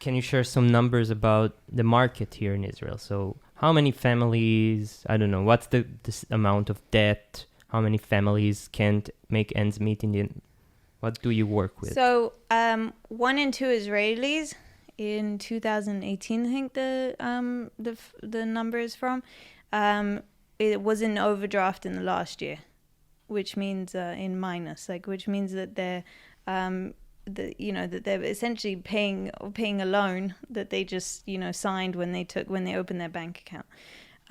Can you share some numbers about the market here in Israel? So how many families, I don't know, what's this amount of debt? How many families can't make ends meet what do you work with? So 1 in 2 Israelis in 2018, I think the number is from, it was in overdraft in the last year, which means in minus, which means that they're that they're essentially paying a loan that they just signed when they opened their bank account.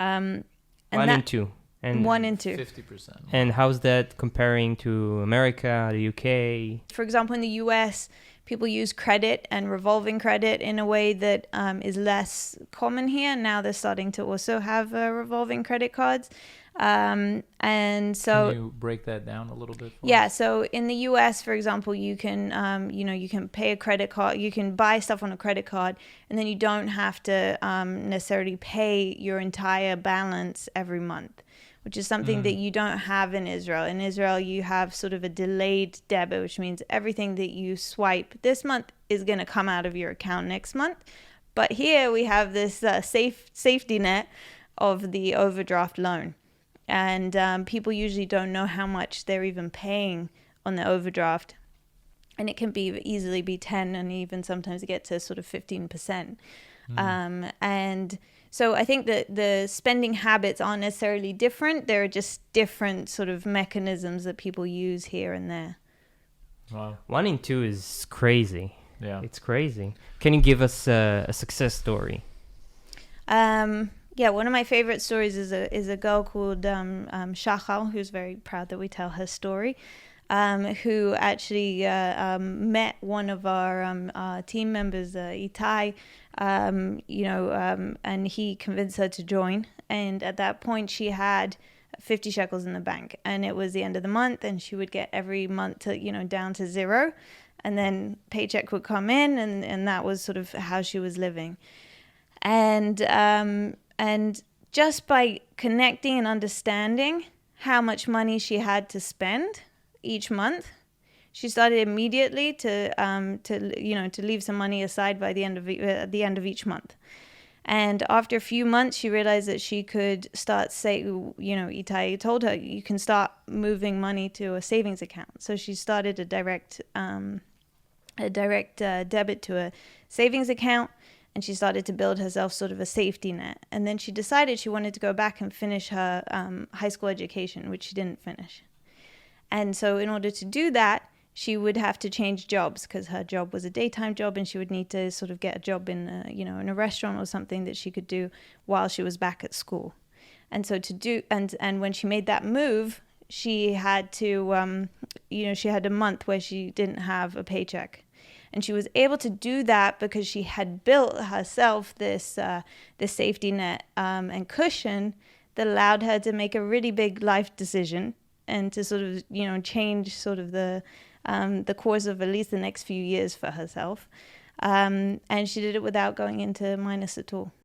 And 1 in 2. And 1 in 2. 50%. And how's that comparing to America, the UK? For example, in the US, people use credit and revolving credit in a way that is less common here. Now they're starting to also have revolving credit cards. And so, can you break that down a little bit for yeah, us? so in the US, for example, you can you can pay a credit card, you can buy stuff on a credit card, and then you don't have to necessarily pay your entire balance every month, which is something that you don't have in Israel. In Israel, you have sort of a delayed debit, which means everything that you swipe this month is going to come out of your account next month. But here we have this safety net of the overdraft loan. And people usually don't know how much they're even paying on the overdraft. And it can easily be 10 and even sometimes get to sort of 15%. And so I think that the spending habits aren't necessarily different. There are just different sort of mechanisms that people use here and there. Wow. 1 in 2 is crazy. Yeah. It's crazy. Can you give us a success story? Yeah, one of my favorite stories is a girl called Shachal, who's very proud that we tell her story, who actually met one of our team members, Itai, and he convinced her to join. And at that point, she had 50 shekels in the bank, and it was the end of the month, and she would get every month to down to zero, and then paycheck would come in, and that was sort of how she was living. And just by connecting and understanding how much money she had to spend each month, she started immediately to leave some money aside by at the end of each month. And after a few months, she realized that she could start Itai told her, you can start moving money to a savings account. So she started a direct debit to a savings account. And she started to build herself sort of a safety net. And then she decided she wanted to go back and finish her high school education, which she didn't finish. And so in order to do that, she would have to change jobs because her job was a daytime job, and she would need to sort of get a job in a restaurant or something that she could do while she was back at school. And so and when she made that move, she had to, she had a month where she didn't have a paycheck. And she was able to do that because she had built herself this safety net and cushion that allowed her to make a really big life decision and to sort of change sort of the course of at least the next few years for herself. And she did it without going into minus at all.